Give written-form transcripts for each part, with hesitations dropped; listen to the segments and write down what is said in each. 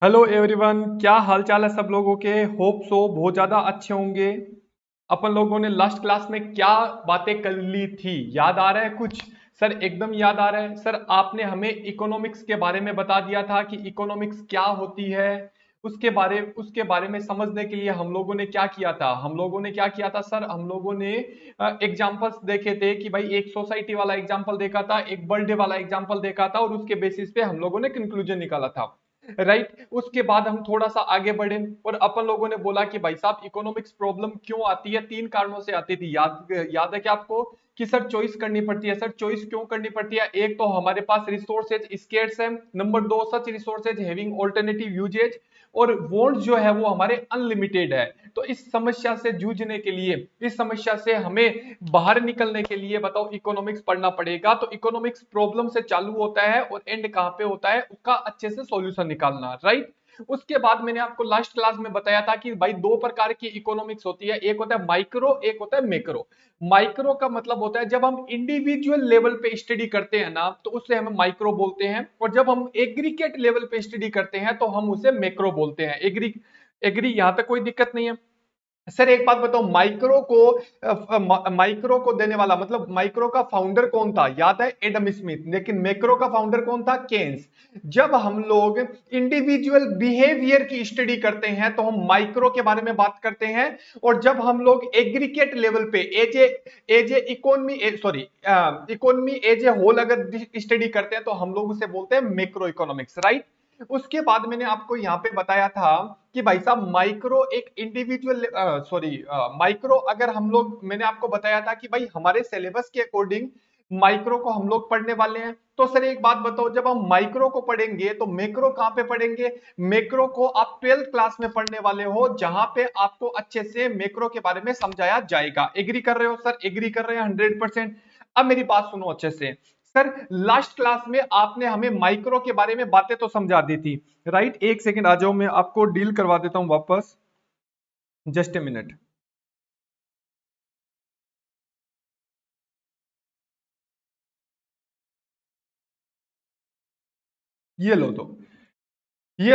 Hello everyone, क्या हाल चाल है सब लोगों के। होप सो बहुत ज्यादा अच्छे होंगे। अपन लोगों ने लास्ट क्लास में क्या बातें कर ली थी, याद आ रहा है कुछ? सर एकदम याद आ रहा है। सर आपने हमें इकोनॉमिक्स के बारे में बता दिया था कि इकोनॉमिक्स क्या होती है। उसके बारे में समझने के लिए हम लोगों ने क्या किया था, सर हम लोगों ने एग्जाम्पल्स देखे थे कि भाई एक सोसाइटी वाला एग्जाम्पल देखा था, एक बर्थडे वाला एग्जाम्पल देखा था और उसके बेसिस पे हम लोगों ने कंक्लूजन निकाला था। राइट, उसके बाद हम थोड़ा सा आगे बढ़े और अपन लोगों ने बोला कि भाई साहब इकोनॉमिक्स प्रॉब्लम क्यों आती है, तीन कारणों से आती थी। याद है क्या आपको कि सर चॉइस करनी पड़ती है। सर चॉइस क्यों करनी पड़ती है? एक तो हमारे पास रिसोर्सेज स्केर्स है, नंबर दो सच रिसोर्सेज हैविंग ऑल्टरनेटिव यूजेज, और वॉन्ट जो है वो हमारे अनलिमिटेड है। तो इस समस्या से जूझने के लिए, इस समस्या से हमें बाहर निकलने के लिए बताओ इकोनॉमिक्स पढ़ना पड़ेगा। तो इकोनॉमिक्स प्रॉब्लम से चालू होता है और एंड कहां पे होता है, उसका अच्छे से सॉल्यूशन निकालना। राइट, उसके बाद मैंने आपको लास्ट क्लास में बताया था कि भाई दो प्रकार की इकोनॉमिक्स होती है, एक होता है माइक्रो, एक होता है मैक्रो। माइक्रो का मतलब होता है जब हम इंडिविजुअल लेवल पे स्टडी करते हैं ना, तो उसे हम माइक्रो बोलते हैं, और जब हम एग्रीगेट लेवल पे स्टडी करते हैं तो हम उसे मैक्रो बोलते हैं। एग्री एग्री यहां तक कोई दिक्कत नहीं है? सर एक बात बताओ, माइक्रो को देने वाला मतलब माइक्रो का फाउंडर कौन था? याद है, एडम स्मिथ। लेकिन मैक्रो का फाउंडर कौन था? केन्स। जब हम लोग इंडिविजुअल बिहेवियर की स्टडी करते हैं तो हम माइक्रो के बारे में बात करते हैं, और जब हम लोग एग्रीगेट लेवल पे as a economy sorry economy as a whole अगर स्टडी करते हैं तो हम लोग उसे बोलते हैं मैक्रो इकोनॉमिक्स। राइट, उसके बाद मैंने आपको यहां पे बताया था कि भाई साहब माइक्रो एक इंडिविजुअल माइक्रो अगर हम लोग, मैंने आपको बताया था कि भाई हमारे सिलेबस के अकॉर्डिंग माइक्रो को हम लोग पढ़ने वाले हैं। तो सर एक बात बताओ, जब हम माइक्रो को पढ़ेंगे तो मैक्रो कहां पे पढ़ेंगे? मैक्रो को आप 12th क्लास में पढ़ने वाले हो, जहां पे आपको अच्छे से मैक्रो के बारे में समझाया जाएगा। एग्री कर रहे हो सर? एग्री कर रहे हैं 100%? अब मेरी बात सुनो अच्छे से। सर लास्ट क्लास में आपने हमें माइक्रो के बारे में बातें तो समझा दी थी। राइट, एक सेकंड आ जाओ, मैं आपको डील करवा देता हूं वापस। Just a minute. ये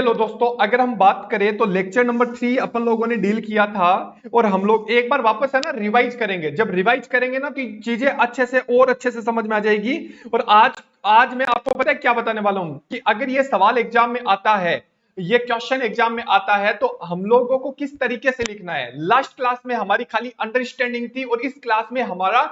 लो दोस्तों, अगर हम बात करें तो लेक्चर नंबर 3 अपन लोगों ने डील किया था, और हम लोग एक बार वापस है ना रिवाइज करेंगे। जब रिवाइज करेंगे ना तो चीजें अच्छे से और अच्छे से समझ में आ जाएगी। और आज आज मैं आपको पता है क्या बताने वाला हूं कि अगर ये सवाल एग्जाम में आता है, ये क्वेश्चन एग्जाम में आता है, तो हम लोगों को किस तरीके से लिखना है। लास्ट क्लास में हमारी खाली अंडरस्टैंडिंग थी, और इस क्लास में हमारा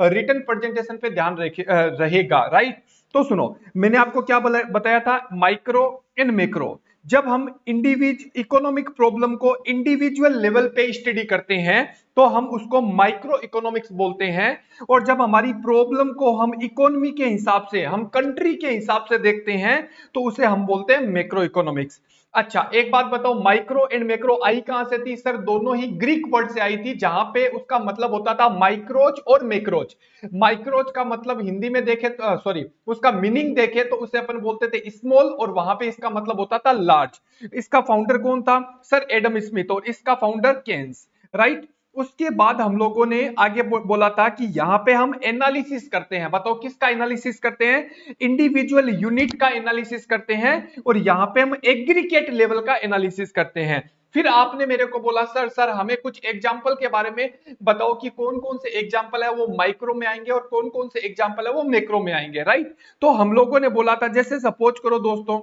रिटन प्रेजेंटेशन पे ध्यान रहेगा। राइट, तो सुनो, मैंने आपको क्या बताया था, माइक्रो इन मैक्रो। जब हम इंडिविज इकोनॉमिक प्रॉब्लम को इंडिविजुअल लेवल पे स्टडी करते हैं तो हम उसको माइक्रो इकोनॉमिक्स बोलते हैं, और जब हमारी प्रॉब्लम को हम इकोनॉमी के हिसाब से, हम कंट्री के हिसाब से देखते हैं, तो उसे हम बोलते हैं मैक्रो इकोनॉमिक्स। अच्छा एक बात बताओ, माइक्रो एंड मैक्रो आई कहां से थी? सर दोनों ही ग्रीक वर्ड से आई थी, जहां पे उसका मतलब होता था माइक्रोज और मैक्रोज। माइक्रोज का मतलब हिंदी में देखे तो सॉरी, उसका मीनिंग देखे तो उसे अपन बोलते थे स्मॉल, और वहां पे इसका मतलब होता था लार्ज। इसका फाउंडर कौन था? सर एडम स्मिथ, और इसका फाउंडर केन्स। राइट, उसके बाद हम लोगों ने आगे बोला था कि यहां पे हम एनालिसिस करते हैं। बताओ किसका एनालिसिस करते हैं? इंडिविजुअल यूनिट का एनालिसिस करते हैं, और यहां पे हम एग्रीगेट लेवल का एनालिसिस करते हैं। फिर आपने मेरे को बोला सर सर हमें कुछ एग्जाम्पल के बारे में बताओ कि कौन कौन से एग्जाम्पल है वो माइक्रो में आएंगे और कौन कौन से एग्जाम्पल है वो मैक्रो में आएंगे। राइट, तो हम लोगों ने बोला था, जैसे सपोज करो दोस्तों,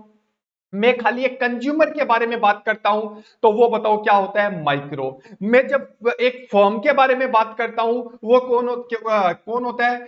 मैं खाली एक कंज्यूमर के बारे में बात करता हूं, तो वो बताओ क्या होता है? माइक्रो। मैं जब एक फर्म के बारे में बात करता हूं, वो कौन होता है?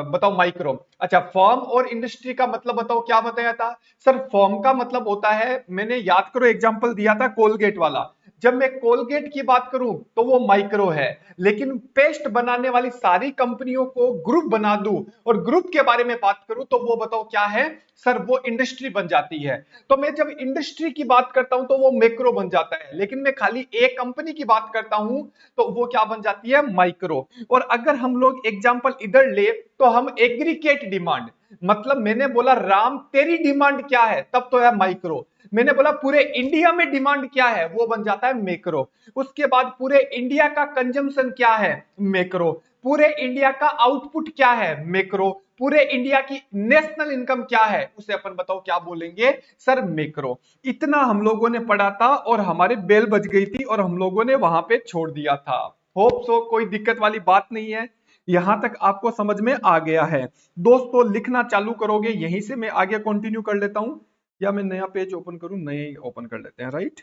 बताओ, माइक्रो। अच्छा, फर्म और इंडस्ट्री का मतलब बताओ क्या बताया था? सर फर्म का मतलब होता है, मैंने याद करो एग्जांपल दिया था कोलगेट वाला। जब मैं कोलगेट की बात करूं तो वो माइक्रो है, लेकिन पेस्ट बनाने वाली सारी कंपनियों को ग्रुप बना दूं और ग्रुप के बारे में बात करूं तो वो बताओ क्या है? सर वो इंडस्ट्री बन जाती है। तो मैं जब इंडस्ट्री की बात करता हूं तो वो मैक्रो बन जाता है, लेकिन मैं खाली एक कंपनी की बात करता हूं तो वो क्या बन जाती है? माइक्रो। और अगर हम लोग एग्जांपल इधर ले तो हम एग्रीगेट डिमांड, मतलब मैंने बोला राम तेरी डिमांड क्या है, तब तो है माइक्रो। मैंने बोला पूरे इंडिया में डिमांड क्या है, वो बन जाता है मैक्रो। उसके बाद पूरे इंडिया का कंजम्पशन क्या है? मैक्रो। पूरे इंडिया का आउटपुट क्या है? मैक्रो। पूरे इंडिया की नेशनल इनकम क्या है उसे अपन बताओ क्या बोलेंगे सर, मैक्रो। इतना हम लोगों ने पढ़ा था और हमारे बेल बज गई थी और हम लोगों ने वहां पे छोड़ दिया था। होप सो कोई दिक्कत वाली बात नहीं है, यहां तक आपको समझ में आ गया है। दोस्तों लिखना चालू करोगे, यहीं से मैं आगे कंटिन्यू कर लेता हूं या मैं नया पेज ओपन करूं? नए ओपन कर लेते हैं, राइट।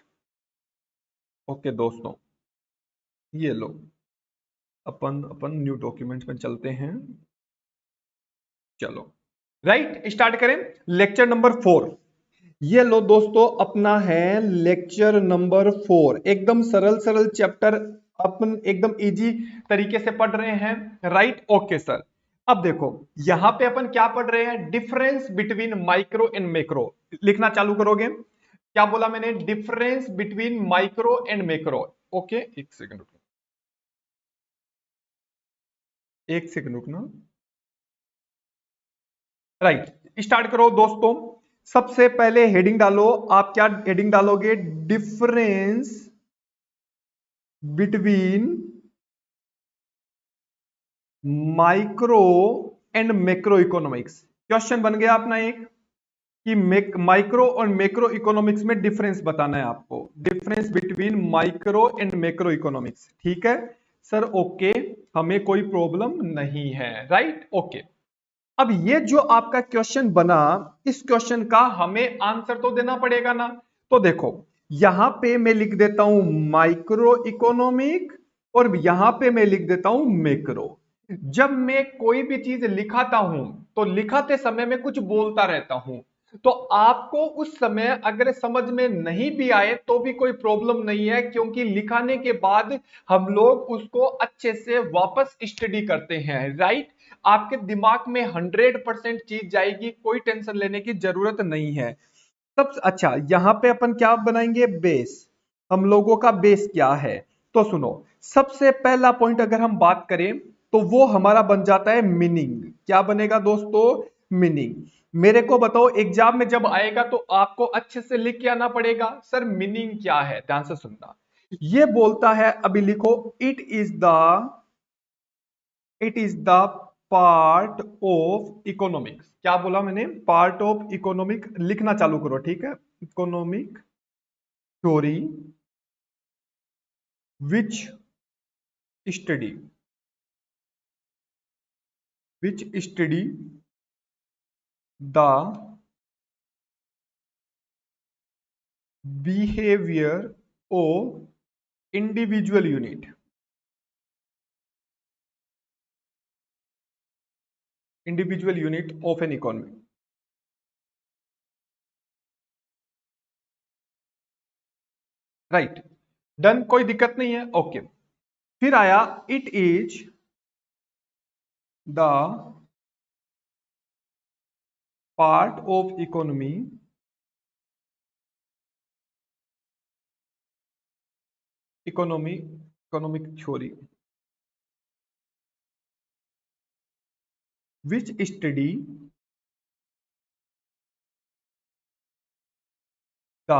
ओके दोस्तों, ये लो, अपन अपन न्यू डॉक्यूमेंट में चलते हैं। चलो राइट, स्टार्ट करें। लेक्चर नंबर 4, ये लो दोस्तों, अपना है लेक्चर नंबर 4। एकदम सरल सरल चैप्टर, अपन एकदम इजी तरीके से पढ़ रहे हैं, राइट। ओके सर, अब देखो यहां पे अपन क्या पढ़ रहे हैं, difference between micro and macro. लिखना चालू करोगे, क्या बोला मैंने, difference between micro and macro. Okay, एक सेकंड रुकना, एक सेकंड रुकना, राइट। स्टार्ट करो दोस्तों। सबसे पहले हेडिंग डालो, आप क्या हेडिंग डालोगे, difference between micro and macro economics. Question बन गया अपना एक कि माइक्रो और मैक्रो इकोनॉमिक्स में डिफरेंस बताना है आपको, difference between micro and macro economics. ठीक है सर, ओके, हमें कोई प्रॉब्लम नहीं है, राइट। ओके, अब ये जो आपका क्वेश्चन बना, इस क्वेश्चन का हमें आंसर तो देना पड़ेगा ना। तो देखो यहां पे मैं लिख देता हूं माइक्रो इकोनॉमिक और यहां पे मैं लिख देता हूं मैक्रो। जब मैं कोई भी चीज लिखाता हूं तो लिखाते समय में कुछ बोलता रहता हूं, तो आपको उस समय अगर समझ में नहीं भी आए तो भी कोई प्रॉब्लम नहीं है, क्योंकि लिखाने के बाद हम लोग उसको अच्छे से वापस स्टडी करते हैं, राइट। आपके दिमाग में 100% चीज जाएगी, कोई टेंशन लेने की जरूरत नहीं है। तब अच्छा, यहां पे अपन क्या बनाएंगे, बेस। हम लोगों का बेस क्या है, तो सुनो, सबसे पहला पॉइंट अगर हम बात करें तो वो हमारा बन जाता है मीनिंग। क्या बनेगा दोस्तों, मीनिंग। मेरे को बताओ एग्जाम में जब आएगा तो आपको अच्छे से लिख के आना पड़ेगा, सर मीनिंग क्या है, ध्यान से सुनना। ये बोलता है, अभी लिखो, it is the part of economics. क्या बोला मैंने, पार्ट ऑफ इकोनॉमिक। लिखना चालू करो, ठीक है। Economic theory which study which study the behaviour of individual unit of an economy. Right, done, कोई दिक्कत नहीं है, ओके। फिर आया, it is the part of economic theory which study the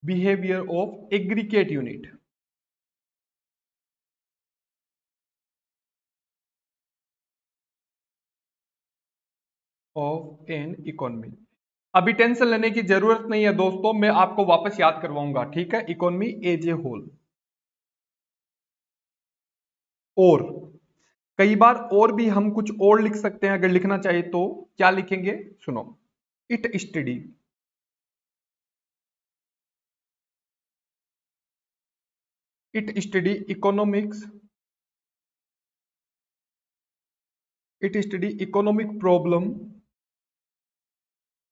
behaviour of aggregate unit of an economy. अभी tension लेने की जरूरत नहीं है दोस्तों, मैं आपको वापस याद करवाऊंगा, ठीक है। Economy as a whole. और कई बार और भी हम कुछ और लिख सकते हैं, अगर लिखना चाहिए तो क्या लिखेंगे, सुनो। It study it study economics it study economic problem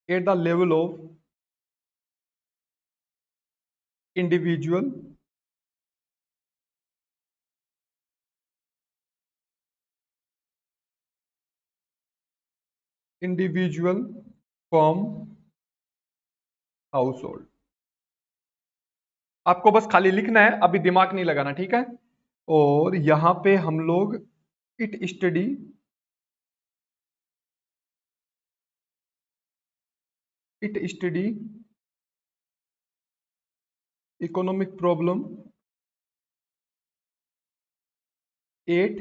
at the level of individual individual firm house hold. आपको बस खाली लिखना है, अभी दिमाग नहीं लगाना, ठीक है। और यहां पे हम लोग it study it study economic problem 8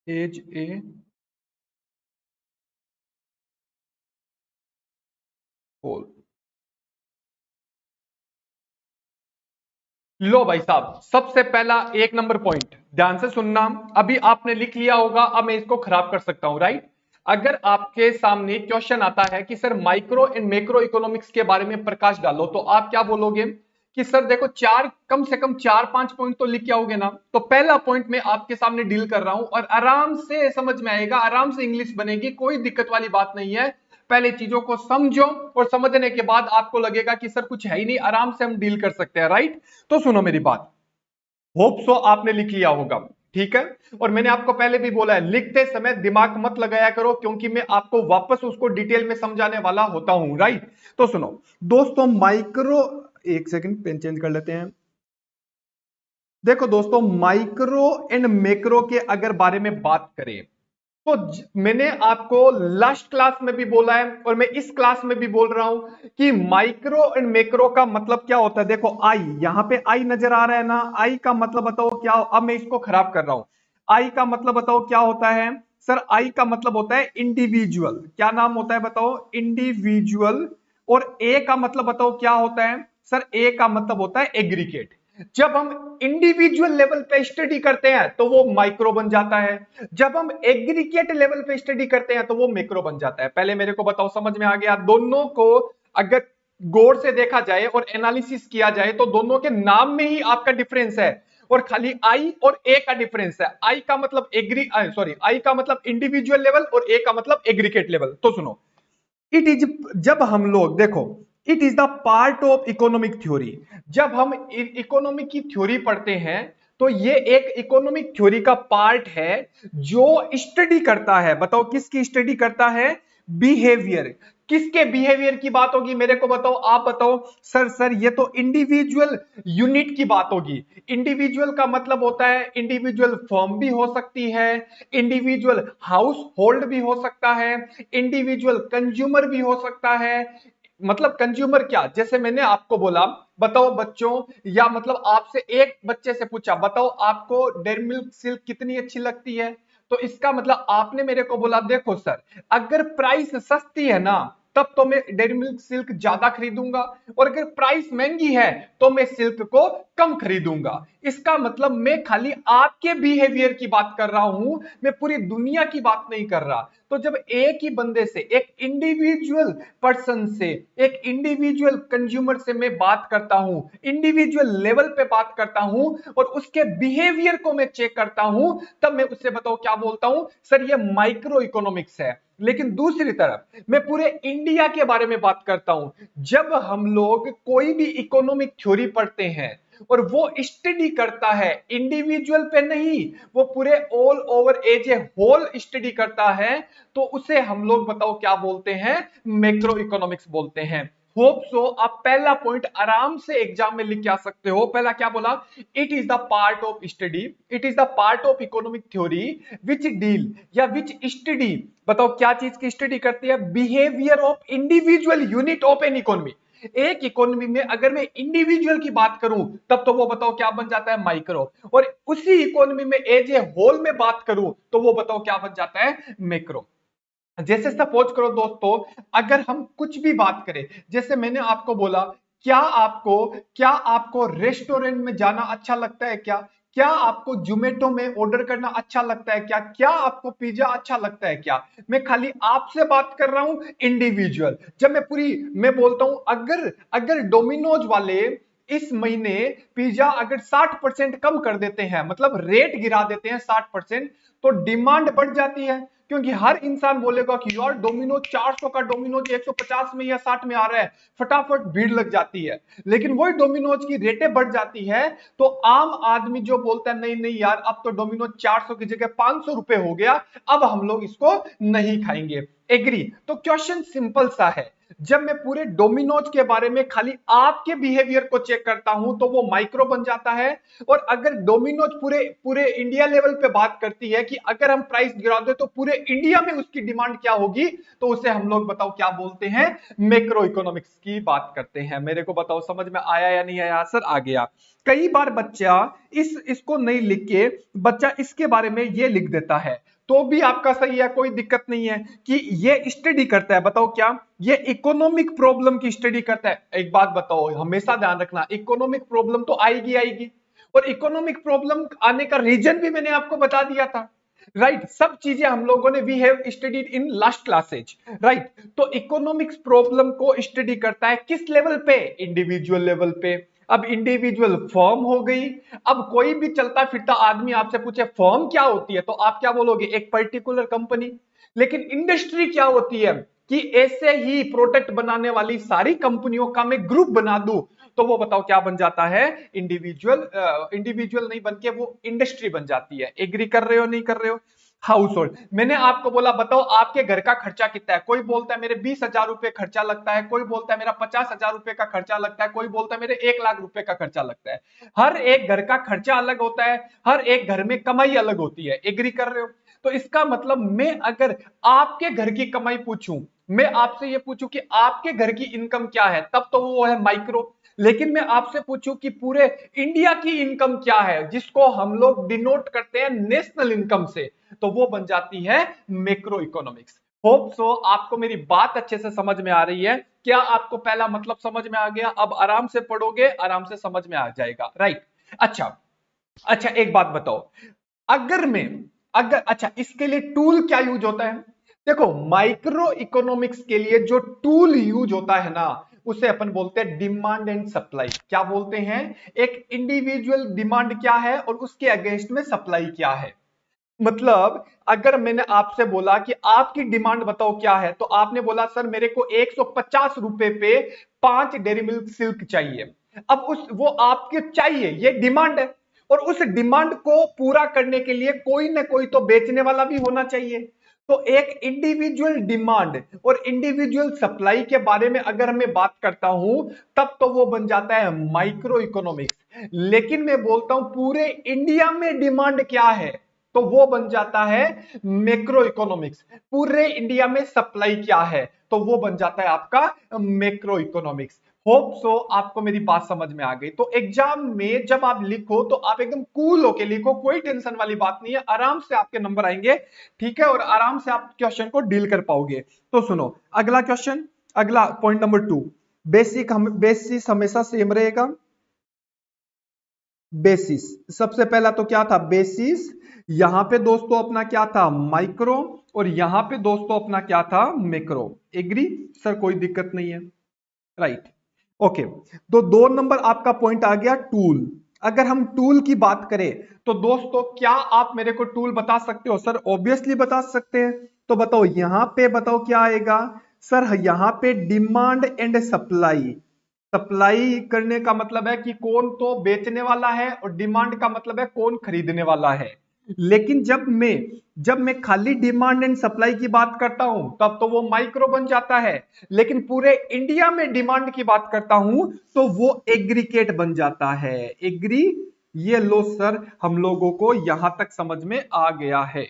as a whole. लो भाई साहब, सबसे पहला 1 नंबर पॉइंट ध्यान से सुनना। अभी आपने लिख लिया होगा, अब मैं इसको खराब कर सकता हूं, राइट। अगर आपके सामने क्वेश्चन आता है कि sir micro and macro economics के बारे में प्रकाश डालो, तो आप क्या बोलोगे कि सर देखो चार, कम से कम 4-5 पॉइंट तो लिख के आओगे ना। तो पहला पॉइंट मैं आपके सामने डील कर रहा हूं और आराम से समझ में आएगा, आराम से इंग्लिश बनेगी, कोई दिक्कत वाली बात नहीं है। पहले चीजों को समझो और समझने के बाद आपको लगेगा कि सर कुछ है ही नहीं, आराम से हम डील कर सकते हैं, राइट। तो सुनो मेरी बात, होप सो आपने लिख लिया होगा, ठीक है। और मैंने आपको पहले भी बोला है, लिखते समय दिमाग मत लगाया करो, क्योंकि मैं आपको वापस उसको डिटेल में समझाने वाला होता हूं, राइट। तो सुनो दोस्तों, माइक्रो, एक सेकंड पेन चेंज कर लेते हैं। देखो दोस्तों, माइक्रो एंड मैक्रो के अगर बारे में बात करें, तो मैंने आपको लास्ट क्लास में भी बोला है और मैं इस क्लास में भी बोल रहा हूं कि माइक्रो एंड मैक्रो का मतलब क्या होता है। देखो आई, यहां पे आई नजर आ रहा है ना, आई का मतलब बताओ क्या। अब मैं इसको खराब कर रहा हूं। आई का मतलब बताओ क्या होता है। सर आई का मतलब होता है इंडिविजुअल। क्या नाम होता है बताओ, इंडिविजुअल। और ए का मतलब बताओ क्या होता है। सर ए का मतलब होता है एग्रीगेट। जब हम इंडिविजुअल लेवल पे स्टडी करते हैं तो वो माइक्रो बन जाता है, जब हम एग्रीगेट लेवल पे स्टडी करते हैं तो वो मैक्रो बन जाता है। पहले मेरे को बताओ, समझ में आ गया। दोनों को अगर गौर से देखा जाए और एनालिसिस किया जाए तो दोनों के नाम में ही आपका डिफरेंस है, और खाली आई और ए का डिफरेंस है। आई का मतलब आई का मतलब इंडिविजुअल लेवल और ए का मतलब एग्रीगेट लेवल। तो सुनो, इट इज, जब हम लोग देखो, it is the part of economic theory. जब हम इकोनॉमिक की थ्योरी पढ़ते हैं तो ये एक इकोनॉमिक थ्योरी का पार्ट है जो स्टडी करता है, बताओ किसकी स्टडी करता है, बिहेवियर। किसके बिहेवियर की बात होगी मेरे को बताओ, आप बताओ। सर ये तो इंडिविजुअल यूनिट की बात होगी। इंडिविजुअल का मतलब होता है इंडिविजुअल फर्म भी हो सकती है, इंडिविजुअल हाउस होल्ड भी हो सकता है, इंडिविजुअल कंज्यूमर भी हो सकता है। मतलब कंज्यूमर क्या, जैसे मैंने आपको बोला, बताओ बच्चों, या मतलब आपसे एक बच्चे से पूछा, बताओ आपको डेयरी मिल्क सिल्क कितनी अच्छी लगती है। तो इसका मतलब आपने मेरे को बोला देखो सर, अगर प्राइस सस्ती है ना तब तो मैं डेयरी मिल्क सिल्क ज्यादा खरीदूंगा, और अगर प्राइस महंगी है तो मैं सिल्क को कम खरीदूंगा। इसका मतलब मैं खाली आपके बिहेवियर की बात कर रहा हूं, मैं पूरी दुनिया की बात नहीं कर रहा। तो जब एक ही बंदे से, एक इंडिविजुअल पर्सन से, एक इंडिविजुअल कंज्यूमर से मैं बात करता हूं, इंडिविजुअल लेवल पे बात करता हूं और उसके बिहेवियर को मैं चेक करता हूं, तब मैं उससे बताओ क्या बोलता हूं, सर ये माइक्रो इकोनॉमिक्स है। लेकिन दूसरी तरफ मैं पूरे इंडिया के बारे में बात करता हूं। जब हम लोग कोई भी इकोनॉमिक थ्योरी पढ़ते हैं और वो स्टडी करता है इंडिविजुअल पे नहीं, वो पूरे all over as a whole study करता है, तो उसे हम लोग बताओ क्या बोलते हैं, मैक्रो इकोनॉमिक्स बोलते हैं। होप सो आप पहला पॉइंट आराम से एग्जाम में लिख के आ सकते हो। पहला क्या बोला, it is the part of study, it is the part of economic theory which deal या विच स्टडी, बताओ क्या चीज की स्टडी करती है, behaviour of individual unit of an economy. एक इकोनॉमी में अगर मैं इंडिविजुअल की बात करूं तब तो वो बताओ क्या बन जाता है, माइक्रो। और उसी इकोनॉमी में एज ए होल में बात करूं तो वो बताओ क्या बन जाता है, मैक्रो। जैसे सपोज करो दोस्तों, अगर हम कुछ भी बात करें, जैसे मैंने आपको बोला, क्या आपको रेस्टोरेंट में जाना अच्छा लगता है क्या, क्या आपको जोमेटो में ऑर्डर करना अच्छा लगता है क्या, क्या आपको पिज्जा अच्छा लगता है क्या। मैं खाली आपसे बात कर रहा हूं इंडिविजुअल। जब मैं बोलता हूं, अगर अगर डोमिनोज वाले इस महीने पिज्जा अगर 60% कम कर देते हैं, मतलब रेट गिरा देते हैं 60%, तो डिमांड बढ़ जाती है, क्योंकि हर इंसान बोलेगा कि यार डोमिनोज 400 का डोमिनोज 150 में या 60 में आ रहा है, फटाफट भीड़ लग जाती है। लेकिन वही डोमिनोज की रेटें बढ़ जाती है तो आम आदमी जो बोलता है नहीं नहीं यार, अब तो डोमिनोज 400 की जगह 500 रुपए हो गया, अब हम लोग इसको नहीं खाएंगे। एग्री। तो क्वेश्चन सिंपल सा है, जब मैं पूरे डोमिनोज के बारे में खाली आपके बिहेवियर को चेक करता हूं तो वो माइक्रो बन जाता है। और अगर डोमिनोज पूरे पूरे इंडिया लेवल पे बात करती है कि अगर हम प्राइस गिरा दे तो पूरे इंडिया में उसकी डिमांड क्या होगी, तो उसे हम लोग बताओ क्या बोलते हैं, मैक्रो इकोनॉमिक्स की बात करते हैं। मेरे को बताओ समझ में आया या नहीं आया? सर आ गया। कई बार बच्चा इसको नहीं लिख के बच्चा इसके बारे में ये लिख देता है, तो भी आपका सही है, कोई दिक्कत नहीं है कि ये स्टडी करता है। बताओ क्या, ये इकोनॉमिक प्रॉब्लम की स्टडी करता है। एक बात बताओ, हमेशा ध्यान रखना, इकोनॉमिक प्रॉब्लम तो आएगी आएगी, और इकोनॉमिक प्रॉब्लम आने का रीजन भी मैंने आपको बता दिया था, राइट। सब चीजें हम लोगों ने we have studied in last classes, right. तो इकोनॉमिक्स प्रॉब्लम को स्टडी करता है किस लेवल पे, इंडिविजुअल लेवल पे। अब इंडिविजुअल फर्म हो गई। अब कोई भी चलता फिरता आदमी आपसे पूछे फर्म क्या होती है, तो आप क्या बोलोगे, एक पर्टिकुलर कंपनी। लेकिन इंडस्ट्री क्या होती है कि ऐसे ही प्रोडक्ट बनाने वाली सारी कंपनियों का मैं ग्रुप बना दूं, तो वो बताओ क्या बन जाता है, इंडिविजुअल। इंडिविजुअल नहीं बन के वो इंडस्ट्री बन जाती है। एग्री कर रहे हो नहीं कर रहे हो? हाउस होल्ड, मैंने आपको बोला बताओ आपके घर का खर्चा कितना है, कोई बोलता है मेरे 20,000 रुपए खर्चा लगता है, कोई बोलता है मेरा 50,000 रुपए का खर्चा लगता है, कोई बोलता है मेरे 1,00,000 रुपए का खर्चा लगता है। हर एक घर का खर्चा अलग होता है, हर एक घर में कमाई अलग होती है। एग्री कर रहे हो? तो इसका मतलब मैं अगर आपके घर की कमाई पूछूं, मैं आपसे ये पूछूं कि आपके घर की इनकम क्या है, तब तो वो है माइक्रो। लेकिन मैं आपसे पूछूं कि पूरे इंडिया की इनकम क्या है, जिसको हम लोग डिनोट करते हैं नेशनल इनकम से, तो वो बन जाती है मैक्रो इकोनॉमिक्स। होप सो आपको मेरी बात अच्छे से समझ में आ रही है। क्या आपको पहला मतलब समझ में आ गया? अब आराम से पढ़ोगे, आराम से समझ में आ जाएगा, राइट। अच्छा, अच्छा एक बात बताओ, अगर मैं अगर अच्छा इसके लिए टूल क्या यूज होता है? देखो, माइक्रो इकोनॉमिक्स के लिए जो टूल यूज होता है ना, उसे अपन बोलते हैं डिमांड एंड सप्लाई। क्या बोलते हैं? एक इंडिविजुअल डिमांड क्या है और उसके अगेंस्ट में सप्लाई क्या है। मतलब अगर मैंने आपसे बोला कि आपकी डिमांड बताओ क्या है, तो आपने बोला सर मेरे को 150 रुपए पे 5 डेरी मिल्क सिल्क चाहिए। अब उस वो आपके चाहिए, ये डिमांड है, और उस डिमांड को पूरा करने के लिए कोई ना कोई तो बेचने वाला भी होना चाहिए। तो एक इंडिविजुअल डिमांड और इंडिविजुअल सप्लाई के बारे में अगर मैं बात करता हूं, तब तो वो बन जाता है माइक्रो इकोनॉमिक्स। लेकिन मैं बोलता हूं पूरे इंडिया में डिमांड क्या है, तो वो बन जाता है मैक्रो इकोनॉमिक्स। पूरे इंडिया में सप्लाई क्या है, तो वो बन जाता है आपका मैक्रो इकोनॉमिक्स। होप सो आपको मेरी बात समझ में आ गई। तो एग्जाम में जब आप लिखो तो आप एकदम कूल होके लिखो, कोई टेंशन वाली बात नहीं है, आराम से आपके नंबर आएंगे, ठीक है, और आराम से आप क्वेश्चन को डील कर पाओगे। तो सुनो अगला क्वेश्चन, अगला पॉइंट नंबर 2, बेसिस हमेशा सेम रहेगा। बेसिस, सबसे पहला तो क्या था, बेसिस। यहां पे दोस्तों अपना क्या था, माइक्रो, और यहां पे दोस्तों अपना क्या था, मैक्रो। एग्री? सर कोई दिक्कत नहीं है, राइट। ओके, तो 2 नंबर आपका पॉइंट आ गया टूल। अगर हम टूल की बात करें तो दोस्तों क्या आप मेरे को टूल बता सकते हो? सर ऑब्वियसली बता सकते हैं। तो बताओ यहां पे बताओ क्या आएगा? सर यहां पे डिमांड एंड सप्लाई। सप्लाई करने का मतलब है कि कौन तो बेचने वाला है, और डिमांड का मतलब है कौन खरीदने वाला है। लेकिन जब मैं खाली डिमांड एंड सप्लाई की बात करता हूं, तब तो वो माइक्रो बन जाता है। लेकिन पूरे इंडिया में डिमांड की बात करता हूं, तो वो एग्रीकेट बन जाता है। एग्री? ये लो सर, हम लोगों को यहां तक समझ में आ गया है।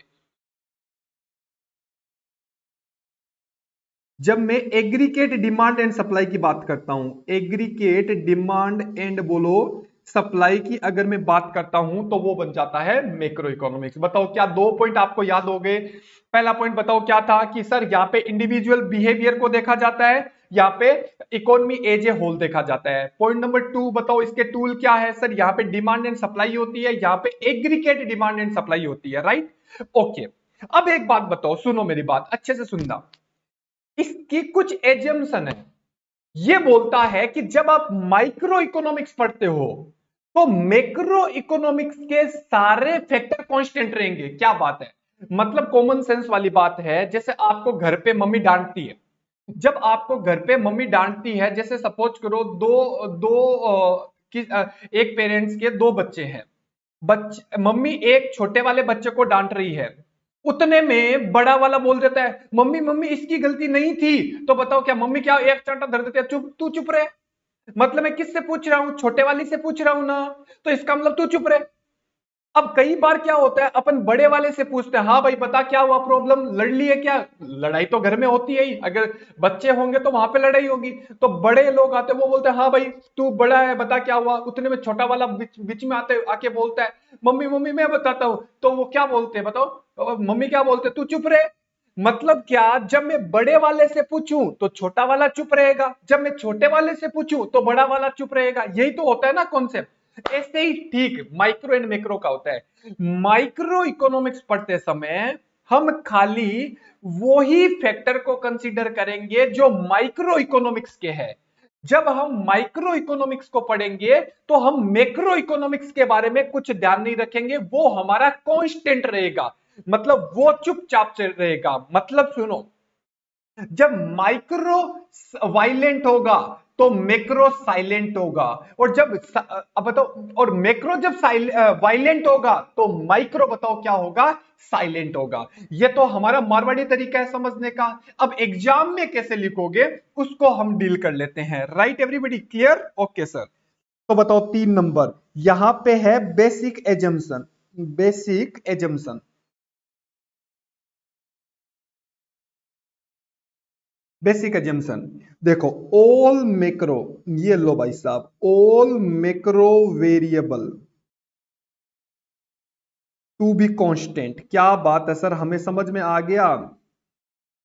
जब मैं एग्रीकेट डिमांड एंड सप्लाई की बात करता हूं, एग्रीकेट डिमांड एंड बोलो सप्लाई की अगर मैं बात करता हूं, तो वो बन जाता है मैक्रो इकोनॉमिक्स। बताओ क्या 2 पॉइंट आपको याद हो गए? पहला पॉइंट बताओ क्या था कि सर यहाँ पे इंडिविजुअल बिहेवियर को देखा जाता है, यहाँ पे इकोनॉमी एज ए होल देखा जाता है। पॉइंट नंबर 2 बताओ इसके टूल क्या है? सर यहाँ पे डिमांड एंड सप्लाई होती है, यहाँ पे एग्रीकेट डिमांड एंड सप्लाई होती है, राइट। ओके, अब एक बात बताओ, सुनो मेरी बात अच्छे से सुनना। इसकी कुछ एजम्पशन है, ये बोलता है कि जब आप माइक्रो इकोनॉमिक्स पढ़ते हो तो मैक्रो इकोनॉमिक्स के सारे फैक्टर कांस्टेंट रहेंगे। क्या बात है, मतलब कॉमन सेंस वाली बात है। जैसे आपको घर पे मम्मी डांटती है, जब आपको घर पे मम्मी डांटती है, जैसे सपोज करो दो दो एक पेरेंट्स के 2 बच्चे हैं, मम्मी एक छोटे वाले बच्चे को डांट रही है, उतने में बड़ा वाला बोल देता है मम्मी मम्मी इसकी गलती नहीं थी। तो बताओ क्या मम्मी क्या एक चांटा धर देते हैं, चुप तू चुप रहे। मतलब मैं किससे पूछ रहा हूं, छोटे वाली से पूछ रहा हूं ना, तो इसका मतलब तू चुप रहे। अब कई बार क्या होता है अपन बड़े वाले से पूछते हैं हाँ भाई बता क्या हुआ, प्रॉब्लम लड़ ली है क्या। लड़ाई तो घर में होती है ही, अगर बच्चे होंगे तो वहां पे लड़ाई होगी। तो बड़े लोग आते हैं वो बोलते हैं हाँ भाई तू बड़ा है बता क्या हुआ। उतने में छोटा वाला बीच बीच में आते आके बोलता है मम्मी मम्मी मैं बताता हूँ। तो वो क्या बोलते हैं बताओ, मम्मी क्या बोलते हैं, तू चुप रहे। मतलब क्या, जब मैं बड़े वाले से पूछूं तो छोटा वाला चुप रहेगा, जब मैं छोटे वाले से पूछूं तो बड़ा वाला चुप रहेगा। यही तो होता है ना कॉन्सेप्ट। ऐसे ही ठीक माइक्रो एंड मैक्रो का होता है। माइक्रो इकोनॉमिक्स पढ़ते समय हम खाली वो ही फैक्टर को कंसीडर करेंगे जो माइक्रो इकोनॉमिक्स के है। जब हम माइक्रो इकोनॉमिक्स को पढ़ेंगे तो हम मैक्रो इकोनॉमिक्स के बारे में कुछ ध्यान नहीं रखेंगे, वो हमारा कांस्टेंट रहेगा। मतलब वो चुपचाप से रहेगा। मतलब सुनो, जब माइक्रो वायलेंट होगा तो मैक्रो साइलेंट होगा। और जब अब बताओ, और मैक्रो जब वायलेंट होगा तो माइक्रो बताओ क्या होगा, साइलेंट होगा। ये तो हमारा मारवाड़ी तरीका है समझने का। अब एग्जाम में कैसे लिखोगे उसको हम डील कर लेते हैं। Right everybody clear, okay sir. तो बताओ 3 नंबर, यहां पे है basic assumption. Basic assumption, basic assumption देखो, ऑल मैक्रो, ये लो भाई साहब, all macro variable to be constant. क्या बात है सर, हमें समझ में आ गया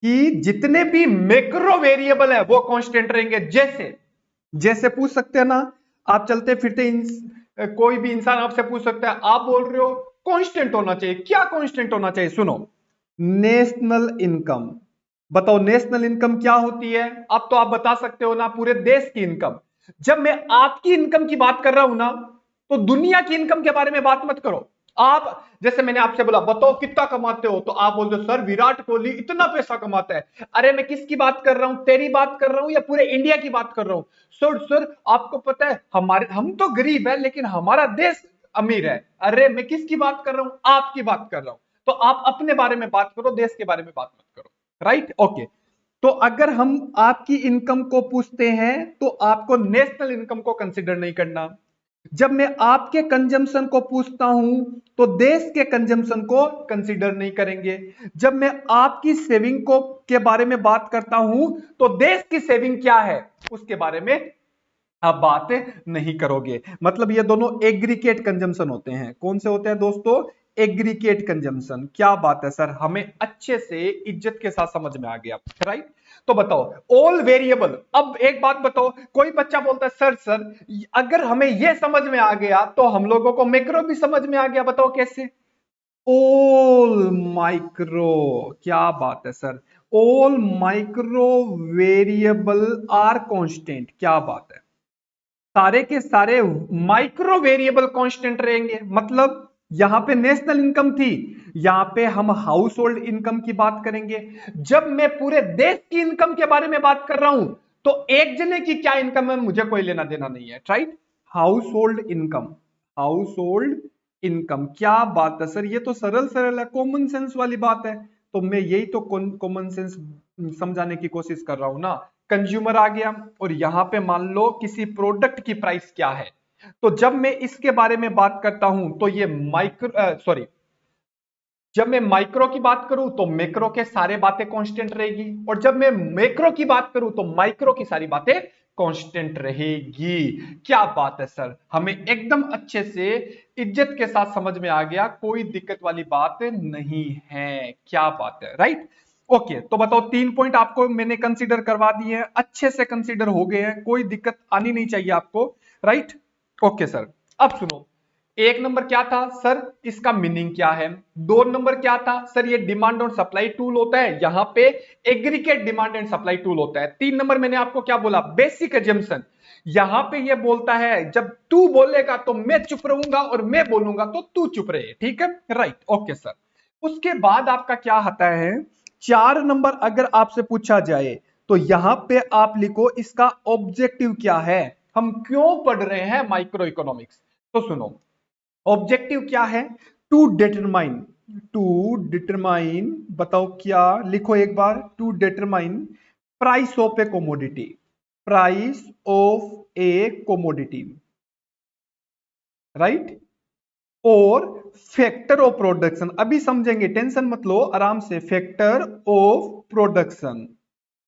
कि जितने भी मैक्रो वेरिएबल है वो कांस्टेंट रहेंगे। जैसे जैसे पूछ सकते हैं ना, आप चलते फिरते कोई भी इंसान आपसे पूछ सकता है, आप बोल रहे हो कांस्टेंट होना चाहिए, क्या कांस्टेंट होना चाहिए। सुनो, नेशनल इनकम। बताओ नेशनल इनकम क्या होती है। अब तो आप बता सकते हो ना, पूरे देश की इनकम। जब मैं आपकी इनकम की बात कर रहा हूं ना, तो दुनिया की इनकम के बारे में बात मत करो। आप जैसे मैंने आपसे बोला बताओ कितना कमाते हो, तो आप बोलते हो सर विराट कोहली इतना पैसा कमाता है। अरे मैं किसकी बात कर रहा हूं, तेरी बात कर रहा हूं या पूरे इंडिया की बात कर रहा हूं। सर आपको पता है हमारे, हम तो गरीब है लेकिन हमारा देश अमीर है। अरे मैं किसकी बात कर रहा हूं, आपकी बात कर रहा हूं। तो आप अपने बारे में बात करो, देश के बारे में बात मत करो। Right, okay. तो अगर हम आपकी इनकम को पूछते हैं तो आपको नेशनल इनकम को कंसीडर नहीं करना। जब मैं आपके कंजम्पशन को पूछता हूं तो देश के कंजम्पशन को कंसीडर नहीं करेंगे। जब मैं आपकी सेविंग को के बारे में बात करता हूं तो देश की सेविंग क्या है उसके बारे में आप बात नहीं करोगे। मतलब ये दोनों एग्रीगेट कंजम्पशन होते हैं। कौन से होते हैं दोस्तों, एग्रीगेट कंजम्पशन। क्या बात है सर, हमें अच्छे से इज्जत के साथ समझ में आ गया। राइट, तो बताओ ऑल वेरिएबल। अब एक बात बताओ, कोई बच्चा बोलता है सर अगर हमें यह समझ में आ गया तो हम लोगों को मैक्रो भी समझ में आ गया, बताओ कैसे। ऑल माइक्रो, क्या बात है sir, all micro variable are constant. क्या बात है, सारे के सारे माइक्रो वेरिएबल कांस्टेंट रहेंगे। मतलब यहां पे नेशनल इनकम थी, यहां पे हम हाउस होल्ड इनकम की बात करेंगे। जब मैं पूरे देश की इनकम के बारे में बात कर रहा हूं तो एक जने की क्या इनकम है मुझे कोई लेना देना नहीं है। Right, house hold income, house hold income. क्या बात है सर, ये तो सरल सरल है, कॉमन सेंस वाली बात है। तो मैं यही तो कॉमन सेंस समझाने की कोशिश कर रहा हूं ना। कंज्यूमर आ गया और यहां पे मान लो किसी प्रोडक्ट की प्राइस क्या है, तो जब मैं इसके बारे में बात करता हूं तो ये सॉरी, जब मैं माइक्रो की बात करूं तो मैक्रो के सारे बातें कांस्टेंट रहेगी, और जब मैं मैक्रो की बात करूं तो माइक्रो की सारी बातें कांस्टेंट रहेगी। क्या बात है सर, हमें एकदम अच्छे से इज्जत के साथ समझ में आ गया, कोई दिक्कत वाली बात नहीं है। क्या बात है, राइट, ओके। तो बताओ 3 पॉइंट आपको मैंने कंसीडर करवा दिए हैं, अच्छे से कंसीडर हो गए हैं, कोई दिक्कत आनी नहीं चाहिए आपको। Right, okay sir. अब सुनो, 1 नंबर क्या था सर, इसका मीनिंग क्या है। 2 नंबर क्या था सर, ये डिमांड और सप्लाई टूल होता है, यहां पे aggregate demand and supply tool होता है। 3 नंबर मैंने आपको क्या बोला, बेसिक एजम्पशन। यहां पे ये बोलता है जब तू बोलेगा तो मैं चुप रहूंगा और मैं बोलूंगा तो तू चुप रहे। ठीक है, राइट, ओके सर। उसके बाद आपका क्या आता है, 4 नंबर अगर आपसे पूछा जाए तो यहां पे आप लिखो इसका ऑब्जेक्टिव क्या है, हम क्यों पढ़ रहे हैं माइक्रो इकोनॉमिक्स। तो सुनो, ऑब्जेक्टिव क्या है, टू डिटरमाइन, टू डिटरमाइन, बताओ क्या, लिखो एक बार, to determine price of a commodity, price of a commodity, right, और फैक्टर ऑफ प्रोडक्शन, अभी समझेंगे, टेंशन मत लो, आराम से, फैक्टर ऑफ प्रोडक्शन,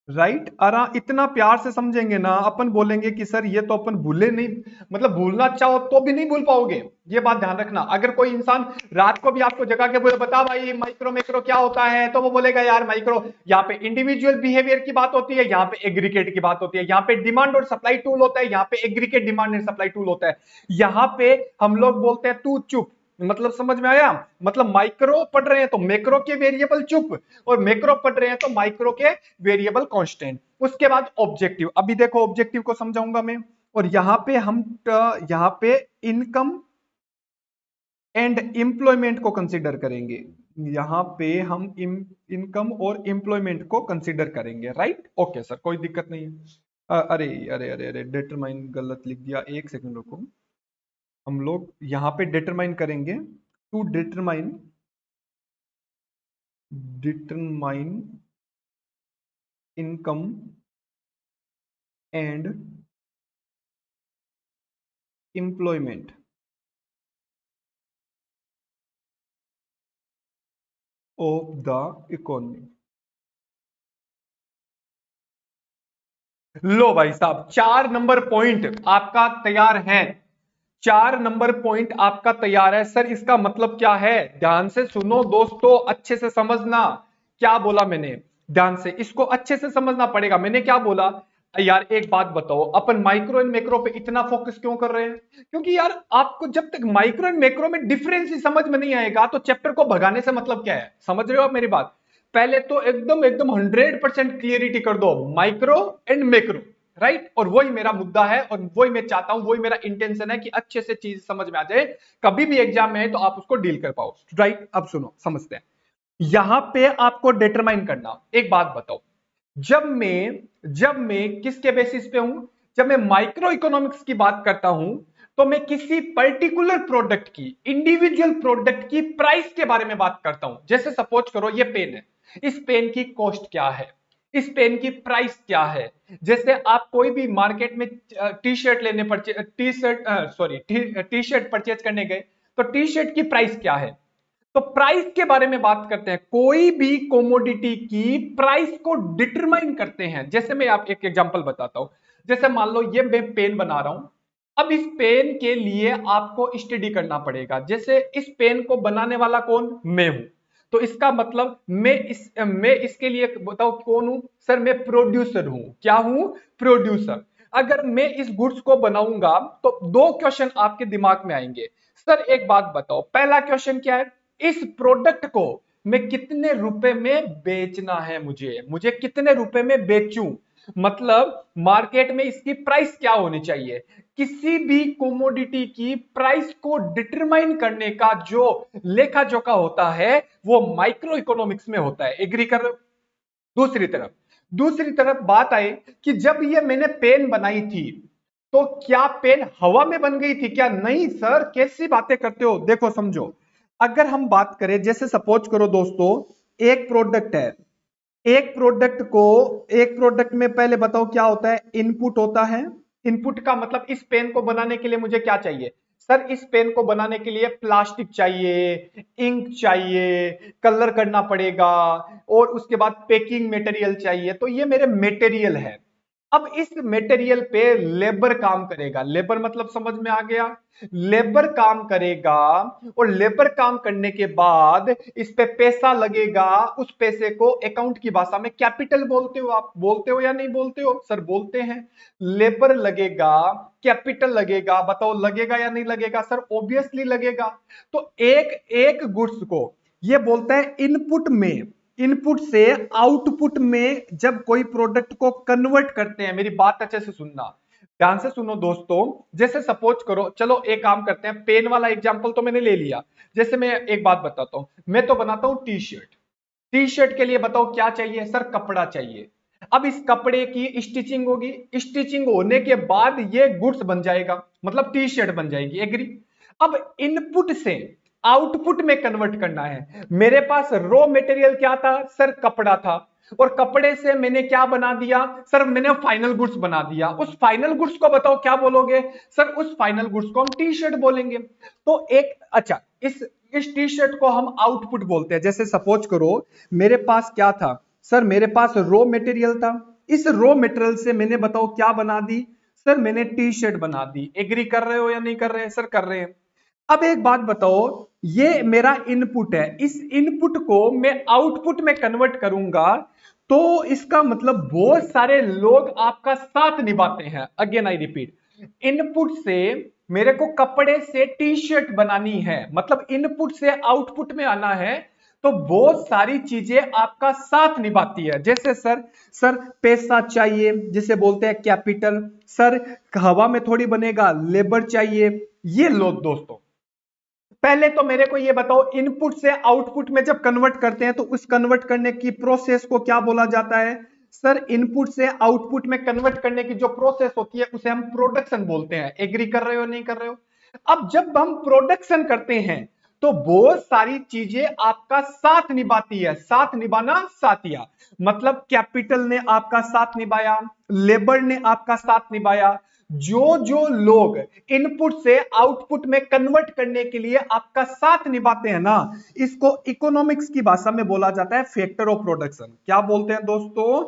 राइट, आराम, इतना प्यार से समझेंगे ना, अपन बोलेंगे कि सर ये तो अपन भूले नहीं, मतलब भूलना चाहो तो भी नहीं भूल पाओगे, ये बात ध्यान रखना। अगर कोई इंसान रात को भी आपको जगा के बोले बता भाई माइक्रो मैक्रो क्या होता है, तो वो बोलेगा यार माइक्रो, यहाँ पे इंडिविजुअल बिहेवियर की बात होती है, यहाँ पे एग्रीगेट की बात होती है, यहाँ पे डिमांड और सप्लाई टूल होता है, यहाँ पे aggregate demand and supply tool होता है, यहाँ पे हम लोग बोलते हैं तू चुप, मतलब समझ में आया, मतलब माइक्रो पढ़ रहे हैं तो मैक्रो के वेरिएबल चुप, और मैक्रो पढ़ रहे हैं तो माइक्रो के वेरिएबल कांस्टेंट। उसके बाद ऑब्जेक्टिव, अभी देखो ऑब्जेक्टिव को समझाऊंगा मैं, और यहां पे हम यहां पे इनकम एंड एम्प्लॉयमेंट को कंसीडर करेंगे, यहां पे हम इनकम और एम्प्लॉयमेंट को कंसीडर करेंगे, राइट, ओके सर, कोई दिक्कत नहीं है। अरे अरे अरे अरे डिटरमाइन गलत लिख दिया, एक सेकंड रुको, हम लोग यहां पे डिटरमाइन करेंगे, to determine, determine income and employment of the economy. लो भाई साहब, 4 नंबर पॉइंट आपका तैयार है, 4 नंबर पॉइंट आपका तैयार है। सर इसका मतलब क्या है, ध्यान से सुनो दोस्तों, अच्छे से समझना क्या बोला मैंने, ध्यान से इसको अच्छे से समझना पड़ेगा। मैंने क्या बोला यार, एक बात बताओ, अपन माइक्रो एंड मैक्रो पे इतना फोकस क्यों कर रहे हैं, क्योंकि यार आपको जब तक माइक्रो एंड मैक्रो में डिफरेंस ही समझ में नहीं आएगा तो चैप्टर को भगाने से मतलब क्या है, समझ रहे हो आप मेरी बात। पहले तो एकदम एकदम 100% क्लियरिटी कर दो माइक्रो एंड मैक्रो, राइट, और वही मेरा मुद्दा है, और वही मैं चाहता हूं, वही मेरा इंटेंशन है कि अच्छे से चीज समझ में आ जाए, कभी भी एग्जाम में है तो आप उसको डील कर पाओ, राइट। अब सुनो, समझते हैं, यहां पे आपको डिटरमाइन करना, एक बात बताओ, जब मैं किसके बेसिस पे हूं, जब मैं माइक्रो इकोनॉमिक्स की बात करता हूं तो मैं किसी पर्टिकुलर प्रोडक्ट की, इंडिविजुअल प्रोडक्ट की प्राइस के बारे में बात करता हूं। जैसे सपोज करो ये पेन है, इस पेन की कॉस्ट क्या है, इस पेन की प्राइस क्या है। जैसे आप कोई भी मार्केट में टी शर्ट लेने टी शर्ट परचेज करने गए, तो टी शर्ट की प्राइस क्या है, तो प्राइस के बारे में बात करते हैं, कोई भी कोमोडिटी की प्राइस को डिटरमाइन करते हैं। जैसे मैं आप एक एग्जांपल बताता हूं, जैसे मान लो ये मैं पेन बना रहा हूं, अब इस पेन के लिए आपको स्टडी करना पड़ेगा, जैसे इस पेन को बनाने वाला कौन, मैं हूं, तो इसका मतलब मैं इसके लिए बताओ कौन हूं, सर मैं प्रोड्यूसर हूं, क्या हूं, प्रोड्यूसर। अगर मैं इस गुड्स को बनाऊंगा तो दो क्वेश्चन आपके दिमाग में आएंगे। सर एक बात बताओ, पहला क्वेश्चन क्या है, इस प्रोडक्ट को मैं कितने रुपए में बेचना है, मुझे मुझे कितने रुपए में बेचूं, मतलब मार्केट में इसकी प्राइस क्या होनी चाहिए। किसी भी कोमोडिटी की प्राइस को डिटरमाइन करने का जो लेखा जोखा होता है वो माइक्रो इकोनॉमिक्स में होता है, एग्री कर रहे हो। दूसरी तरफ बात आई कि जब ये मैंने पेन बनाई थी तो क्या पेन हवा में बन गई थी क्या, नहीं सर, कैसी बातें करते हो, देखो समझो, अगर हम बात करें, जैसे सपोज करो दोस्तों, एक प्रोडक्ट है, एक प्रोडक्ट में पहले बताओ क्या होता है, इनपुट होता है। इनपुट का मतलब इस पेन को बनाने के लिए मुझे क्या चाहिए, सर इस पेन को बनाने के लिए प्लास्टिक चाहिए, इंक चाहिए, कलर करना पड़ेगा, और उसके बाद पैकिंग मटेरियल चाहिए, तो ये मेरे मटेरियल है। अब इस मटेरियल पे लेबर काम करेगा, लेबर मतलब समझ में आ गया, लेबर काम करेगा, और लेबर काम करने के बाद इस पे पैसा लगेगा, उस पैसे को अकाउंट की भाषा में कैपिटल बोलते हो, आप बोलते हो या नहीं बोलते हो, सर बोलते हैं। लेबर लगेगा, कैपिटल लगेगा, बताओ लगेगा या नहीं लगेगा, सर ऑब्वियसली लगेगा। तो एक एक गुड्स को ये बोलता है इनपुट में, इनपुट से आउटपुट में जब कोई प्रोडक्ट को कन्वर्ट करते हैं, मेरी बात अच्छे से सुनना, ध्यान से सुनो दोस्तों, जैसे सपोज करो, चलो एक काम करते हैं, पेन वाला एग्जांपल तो मैंने ले लिया, जैसे मैं एक बात बताता हूं, मैं तो बनाता हूं टी शर्ट, टी शर्ट के लिए बताओ क्या चाहिए, सर कपड़ा चाहिए। अब इस कपड़े की स्टिचिंग होगी, स्टिचिंग होने के बाद ये गुड्स बन जाएगा, मतलब टी शर्ट बन जाएगी, एग्री। अब इनपुट से आउटपुट में कन्वर्ट करना है। मेरे पास रॉ मटेरियल क्या था सर, कपड़ा था, और कपड़े से मैंने क्या बना दिया सर, मैंने फाइनल गुड्स बना दिया। उस फाइनल गुड्स को बताओ क्या बोलोगे सर, उस फाइनल गुड्स को हम टी शर्ट बोलेंगे। तो एक अच्छा, इस टी शर्ट को हम आउटपुट बोलते हैं। जैसे सपोज करो मेरे पास क्या था सर, मेरे पास रॉ मटेरियल था, इस रॉ मटेरियल से मैंने बताओ क्या बना दी सर, मैंने टी शर्ट बना दी। एग्री कर रहे हो या नहीं कर रहे हैं सर? कर रहे हैं। अब एक बात बताओ, ये मेरा इनपुट है, इस इनपुट को मैं आउटपुट में कन्वर्ट करूंगा तो इसका मतलब बहुत सारे लोग आपका साथ निभाते हैं। अगेन आई रिपीट, इनपुट से मेरे को कपड़े से टी शर्ट बनानी है, मतलब इनपुट से आउटपुट में आना है, तो बहुत सारी चीजें आपका साथ निभाती है। जैसे सर पैसा चाहिए जिसे बोलते हैं कैपिटल, सर हवा में थोड़ी बनेगा, लेबर चाहिए। ये लो दोस्तों, पहले तो मेरे को ये बताओ, इनपुट से आउटपुट में जब कन्वर्ट करते हैं तो उस कन्वर्ट करने की प्रोसेस को क्या बोला जाता है सर? इनपुट से आउटपुट में कन्वर्ट करने की जो प्रोसेस होती है उसे हम प्रोडक्शन बोलते हैं। एग्री कर रहे हो नहीं कर रहे हो? अब जब हम प्रोडक्शन करते हैं तो बहुत सारी चीजें आपका साथ निभाती है। साथ निभाना, साथिया, मतलब कैपिटल ने आपका साथ निभाया, लेबर ने आपका साथ निभाया। जो जो लोग इनपुट से आउटपुट में कन्वर्ट करने के लिए आपका साथ निभाते हैं ना, इसको इकोनॉमिक्स की भाषा में बोला जाता है फैक्टर ऑफ प्रोडक्शन। क्या बोलते हैं दोस्तों?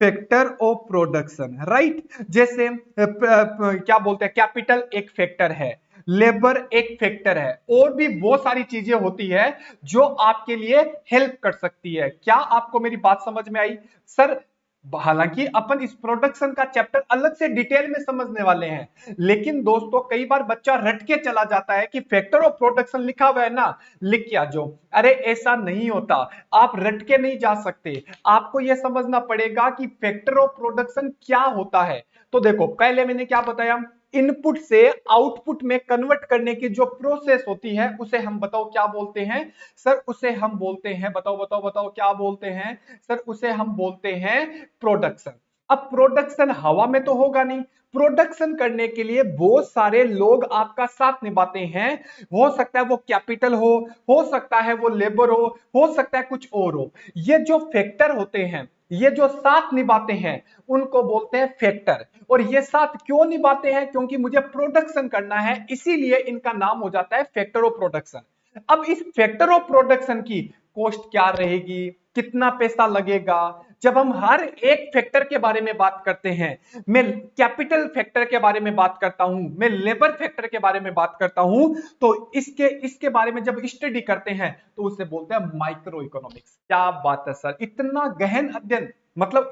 Factor of production, right. जैसे क्या बोलते हैं, कैपिटल एक फैक्टर है, लेबर एक फैक्टर है, और भी बहुत सारी चीजें होती है जो आपके लिए हेल्प कर सकती है। क्या आपको मेरी बात समझ में आई सर? हालांकि अपन इस प्रोडक्शन का चैप्टर अलग से डिटेल में समझने वाले हैं, लेकिन दोस्तों कई बार बच्चा रट के चला जाता है कि फैक्टर ऑफ प्रोडक्शन लिखा हुआ है ना, लिख के आ जाओ। अरे ऐसा नहीं होता, आप रट के नहीं जा सकते, आपको यह समझना पड़ेगा कि फैक्टर ऑफ प्रोडक्शन क्या होता है। तो देखो, पहले मैंने क्या बताया, इनपुट से आउटपुट में कन्वर्ट करने की जो प्रोसेस होती है उसे हम बताओ क्या बोलते हैं सर? उसे हम बोलते हैं, बताओ बताओ बताओ क्या बोलते हैं सर? उसे हम बोलते हैं प्रोडक्शन। अब प्रोडक्शन हवा में तो होगा नहीं, प्रोडक्शन करने के लिए बहुत सारे लोग आपका साथ निभाते हैं। हो सकता है वो कैपिटल हो सकता है वो लेबर हो सकता है कुछ और हो। ये जो फैक्टर होते हैं, ये जो साथ निभाते हैं, उनको बोलते हैं फैक्टर। और ये साथ क्यों निभाते हैं? क्योंकि मुझे प्रोडक्शन करना है, इसीलिए इनका नाम हो जाता है फैक्टर ऑफ प्रोडक्शन। अब इस फैक्टर ऑफ प्रोडक्शन की कॉस्ट क्या रहेगी, कितना पैसा लगेगा? जब हम हर एक फैक्टर के बारे में बात करते हैं, मैं कैपिटल फैक्टर के बारे में बात करता हूं, मैं लेबर फैक्टर के बारे में बात करता हूं, तो इसके बारे में जब स्टडी करते हैं तो उसे बोलते हैं माइक्रो इकोनॉमिक्स। क्या बात है सर, इतना गहन अध्ययन, मतलब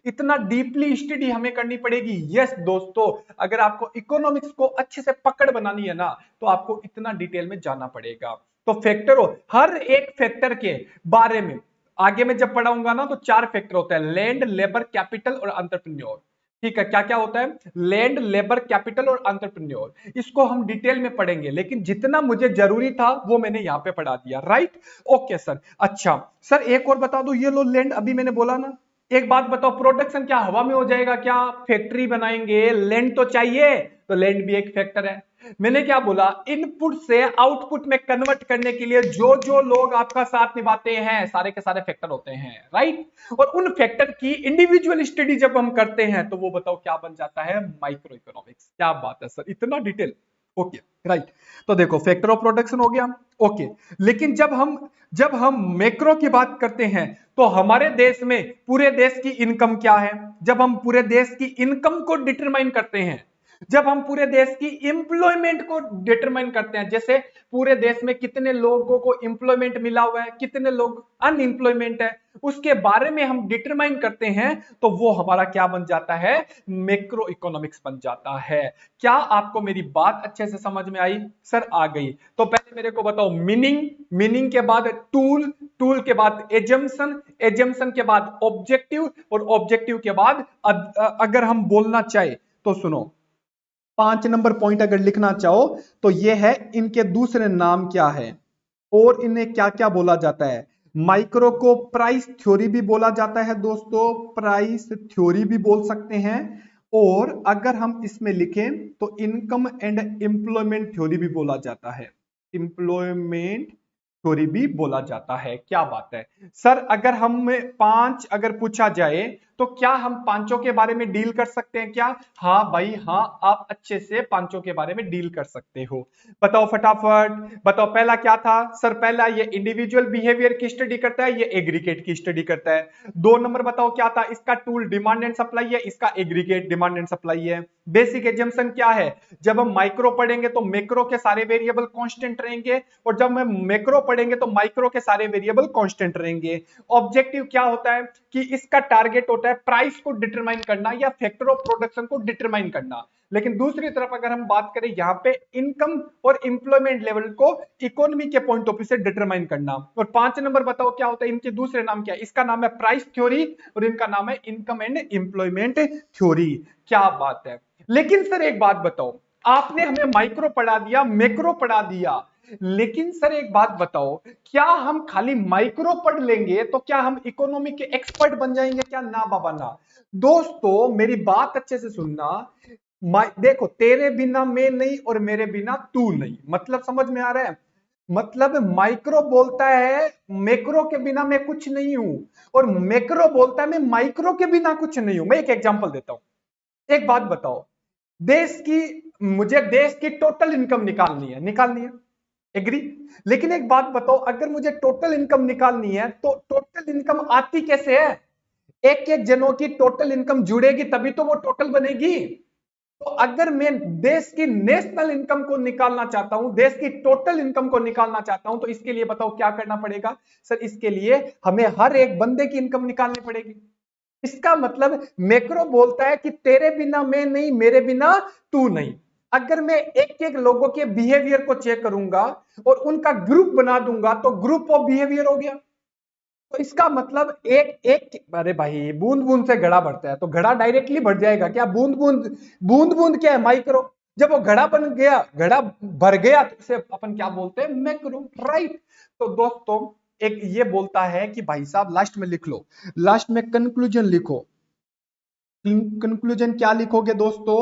इतना डीपली स्टडी हमें करनी पड़ेगी। यस दोस्तों, अगर आपको इकोनॉमिक्स को अच्छे से पकड़ बनानी है ना, तो आपको इतना डिटेल में जाना पड़ेगा। तो फैक्टर हर एक फैक्टर के बारे में आगे मैं जब पढ़ाऊंगा ना, तो 4 फैक्टर होते हैं, लैंड, लेबर, कैपिटल और एंटरप्रेन्योर। ठीक है, क्या क्या होता है? लैंड, लेबर, कैपिटल और एंटरप्रेन्योर। इसको हम डिटेल में पढ़ेंगे, लेकिन जितना मुझे जरूरी था वो मैंने यहां पे पढ़ा दिया, राइट? Okay sir. अच्छा सर, एक और बता दो, ये लो लैंड अभी मैंने बोला ना। एक बात बताओ, प्रोडक्शन क्या हवा में हो जाएगा क्या? फैक्ट्री बनाएंगे, लैंड तो चाहिए, तो लैंड भी एक फैक्टर है। मैंने क्या बोला, इनपुट से आउटपुट में कन्वर्ट करने के लिए जो जो लोग आपका साथ निभाते हैं, सारे के सारे फैक्टर होते हैं, राइट? और उन फैक्टर की इंडिविजुअल स्टडी जब हम करते हैं तो वो बताओ क्या बन जाता है? Micro economics. क्या बात है सर, इतना डिटेल। Okay, right. तो देखो, फैक्टर ऑफ प्रोडक्शन हो गया, ओके। लेकिन जब हम मैक्रो की बात करते हैं तो हमारे देश में पूरे देश की इनकम क्या है? जब हम पूरे देश की इनकम को डिटरमाइन करते हैं, जब हम पूरे देश की एम्प्लॉयमेंट को डिटरमाइन करते हैं, जैसे पूरे देश में कितने लोगों को एम्प्लॉयमेंट मिला हुआ है, कितने लोग अनएम्प्लॉयमेंट है, उसके बारे में हम डिटरमाइन करते हैं, तो वो हमारा क्या बन जाता है? मैक्रो इकोनॉमिक्स बन जाता है। क्या आपको मेरी बात अच्छे से समझ में आई? सर आ गई। तो पहले मेरे को बताओ मीनिंग के बाद टूल के बाद एजम्पशन के बाद ऑब्जेक्टिव, और ऑब्जेक्टिव के बाद अगर हम बोलना चाहे तो सुनो, 5 नंबर पॉइंट अगर लिखना चाहो तो यह है, इनके दूसरे नाम क्या है और इन्हें क्या क्या बोला जाता है। माइक्रो को प्राइस थ्योरी भी बोला जाता है दोस्तों, प्राइस थ्योरी भी बोल सकते हैं, और अगर हम इसमें लिखें तो इनकम एंड एम्प्लॉयमेंट थ्योरी भी बोला जाता है। एम्प्लॉयमेंट थ्योरी भी बोला जाता है। क्या बात है सर, अगर हमें 5 अगर पूछा जाए तो क्या हम पांचों के बारे में डील कर सकते हैं क्या? हाँ भाई हाँ, आप अच्छे से पांचों के बारे में डील कर सकते हो। बताओ फटाफट, बताओ पहला क्या था सर? पहला ये इंडिविजुअल बिहेवियर की स्टडी करता है, ये एग्रीगेट की स्टडी करता है। 2 नंबर बताओ क्या था? इसका टूल डिमांड एंड सप्लाई है, इसका एग्रीगेट डिमांड एंड सप्लाई है। बेसिक एजम्पशन क्या है? जब हम माइक्रो पढ़ेंगे तो मैक्रो के सारे वेरिएबल कांस्टेंट रहेंगे, और जब हम मैक्रो पढ़ेंगे तो माइक्रो के सारे वेरिएबल कांस्टेंट रहेंगे। ऑब्जेक्टिव क्या होता है कि इसका टारगेट होता है प्राइस को डिटरमाइन करना या फैक्टर ऑफ प्रोडक्शन को डिटरमाइन करना। लेकिन दूसरी तरफ अगर हम बात करें यहां पे इनकम और एम्प्लॉयमेंट लेवल को इकोनॉमी के पॉइंट ऑफ व्यू से डिटरमाइन करना। और 5 नंबर बताओ क्या होता है? इनके दूसरे नाम क्या है? इसका नाम है प्राइस थ्योरी और इनका नाम है इनकम एंड एम्प्लॉयमेंट थ्योरी। क्या बात है। लेकिन सर एक बात बताओ, आपने हमें माइक्रो पढ़ा दिया, मैक्रो पढ़ा दिया, लेकिन सर एक बात बताओ, क्या हम खाली माइक्रो पढ़ लेंगे तो क्या हम इकोनॉमी के एक्सपर्ट बन जाएंगे क्या? ना बाबा ना। दोस्तों मेरी बात अच्छे से सुनना। देखो, तेरे बिना मैं नहीं और मेरे बिना तू नहीं, मतलब समझ में आ रहा है? मतलब माइक्रो बोलता है मैक्रो के बिना मैं कुछ नहीं हूं, और मैक्रो बोलता है मैं माइक्रो के बिना कुछ नहीं हूं। मैं एक एग्जांपल देता हूं। एक बात बताओ, देश की मुझे देश की टोटल इनकम निकालनी है, एग्री। लेकिन एक बात बताओ, अगर मुझे टोटल इनकम निकालनी है तो टोटल इनकम आती कैसे है? एक एक जनों की टोटल इनकम जुड़ेगी तभी तो वो टोटल बनेगी। तो अगर मैं देश की नेशनल इनकम को निकालना चाहता हूं, देश की टोटल इनकम को निकालना चाहता हूं, तो इसके लिए बताओ क्या करना पड़ेगा? सर इसके लिए हमें हर एक बंदे की इनकम निकालनी पड़ेगी। इसका मतलब मैक्रो बोलता है कि तेरे बिना मैं नहीं, मेरे बिना तू नहीं। अगर मैं एक एक लोगों के बिहेवियर को चेक करूंगा और उनका ग्रुप बना दूंगा तो ग्रुप ऑफ बिहेवियर हो गया। तो इसका मतलब एक एक, अरे भाई बूंद बूंद से घड़ा भरता है तो घड़ा डायरेक्टली भर जाएगा क्या? बूंद बूंद, बूंद बूंद क्या है? माइक्रो। जब वो घड़ा बन गया, घड़ा भर गया, तो इसे अपन क्या बोलते हैं? Macro, right. तो दोस्तों एक ये बोलता है कि भाई साहब लास्ट में लिख लो, लास्ट में कंक्लूजन लिखो। कंक्लूजन क्या लिखोगे दोस्तों?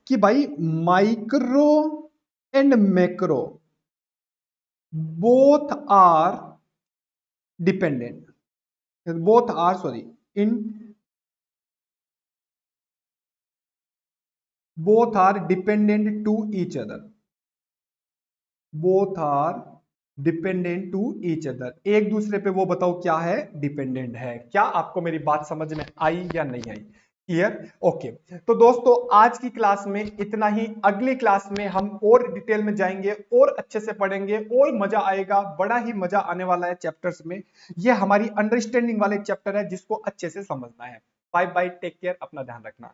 कि भाई micro and macro both are dependent, both are sorry in both are dependent to each other, both are dependent to each other. एक दूसरे पे वो बताओ क्या है? डिपेंडेंट है। क्या आपको मेरी बात समझ में आई या नहीं आई? क्लियर? ओके। तो दोस्तों आज की क्लास में इतना ही। अगली क्लास में हम और डिटेल में जाएंगे और अच्छे से पढ़ेंगे और मजा आएगा, बड़ा ही मजा आने वाला है चैप्टर्स में। ये हमारी अंडरस्टैंडिंग वाले चैप्टर है जिसको अच्छे से समझना है। बाय बाय, टेक केयर, अपना ध्यान रखना।